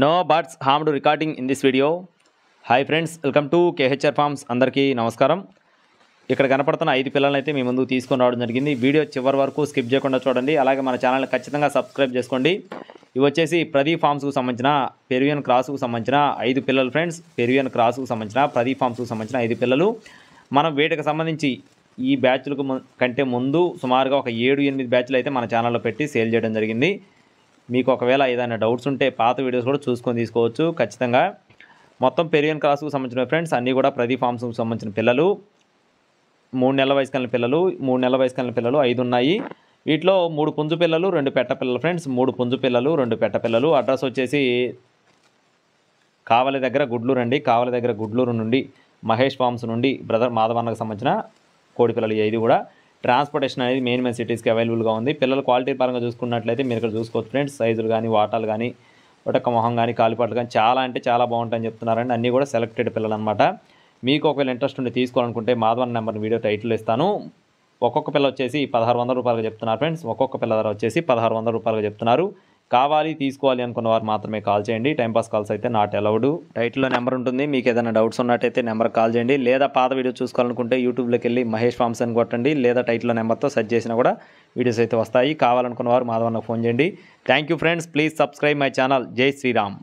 No birds harmed recording in this video. Hi friends, welcome to KHR forms. అందరికీ నమస్కారం. ఇక్కడ కనపడుతున్న 5 పిల్లలను అయితే మీ ముందు తీసుకొని రావడం జరిగింది. వీడియో చివరి వరకు స్కిప్ చేయకుండా చూడండి. అలాగే మన ఛానల్ని ఖచ్చితంగా సబ్స్క్రైబ్ చేసుకోండి. ఇవి వచ్చేసి ప్రదీప్ ఫార్మ్స్కు సంబంధించిన పెరువియన్ క్రాస్కు సంబంధించిన 5 పిల్లలు ఫ్రెండ్స్. పెరువియన్ క్రాస్కు సంబంధించిన ప్రదీప్ ఫార్మ్స్కు సంబంధించిన 5 పిల్లలు. మనం వీటికి సంబంధించి ఈ బ్యాచ్లకు కంటే ముందు సుమారుగా ఒక 7-8 బ్యాచ్లు అయితే మన ఛానల్లో పెట్టి సేల్ చేయడం జరిగింది. మీకు ఒకవేళ ఏదైనా డౌట్స్ ఉంటే పాత వీడియోస్ కూడా చూసుకొని తీసుకోవచ్చు ఖచ్చితంగా. మొత్తం పెరియన్ క్రాస్కు సంబంధించిన ఫ్రెండ్స్ అన్నీ కూడా ప్రదీప్ ఫార్మ్స్కు సంబంధించిన పిల్లలు. 3 నెలల వయసు కలిగిన పిల్లలు, 3 నెలల వయసు కలిగిన పిల్లలు 5 ఉన్నాయి. వీటిలో 3 పుంజు పిల్లలు, 2 పెట్ట పిల్లలు ఫ్రెండ్స్. 3 పుంజు పిల్లలు, 2 పెట్ట పిల్లలు. అడ్రస్ వచ్చేసి కావలి దగ్గర గుడ్లూరు అండి. కావలి దగ్గర గుడ్లూరు నుండి మహేష్ ఫార్మ్స్ నుండి బ్రదర్ మాధవన్నకు సంబంధించిన కోడి పిల్లలు 5 కూడా. ట్రాన్స్పోర్టేషన్ అనేది మెయిన్ సిటీస్కి అవైలబుల్గా ఉంది. పిల్లలు క్వాలిటీ పరంగా చూసుకున్నట్లయితే మీరు ఇక్కడ చూసుకోవచ్చు ఫ్రెండ్స్. సైజులు కానీ, వాటాలు కానీ, ఒటక్క మొహం కానీ, కాలిపాట్లు కానీ చాలా అంటే చాలా బాగుంటాయని చెప్తున్నారండి. అన్నీ కూడా సెలెక్టెడ్ పిల్లలు అనమాట. మీకు ఒకవేళ ఇంట్రెస్ట్ ఉండి తీసుకోవాలనుకుంటే మాధవన్ నెంబర్ని వీడియో టైటిల్ ఇస్తాను. ఒక్కొక్క పిల్ల వచ్చేసి 1600 రూపాయలుగా చెప్తున్నారు ఫ్రెండ్స్. ఒక్కొక్క పిల్ల ధర వచ్చేసి 1600 రూపాయలుగా చెప్తున్నారు. కావాలి తీసుకోవాలి అనుకున్న వారు మాత్రమే కాల్ చేయండి. టైంపాస్ కాల్స్ అయితే నాట్ అలౌడ్. టైటిల్లో నెంబర్ ఉంటుంది. మీకు ఏదైనా డౌట్స్ ఉన్నట్టయితే నెంబర్ కాల్ చేయండి. లేదా పాత వీడియో చూసుకోవాలనుకుంటే యూట్యూబ్లోకి వెళ్ళి మహేష్ ఫార్మ్స్ అని కొట్టండి. లేదా టైటిల్లో నెంబర్తో సెర్చ్ చేసినా కూడా వీడియోస్ అయితే వస్తాయి. కావాలనుకున్న వారు మాధవన్నకు ఫోన్ చేయండి. Thank you friends. Please subscribe my channel. జై శ్రీరామ్.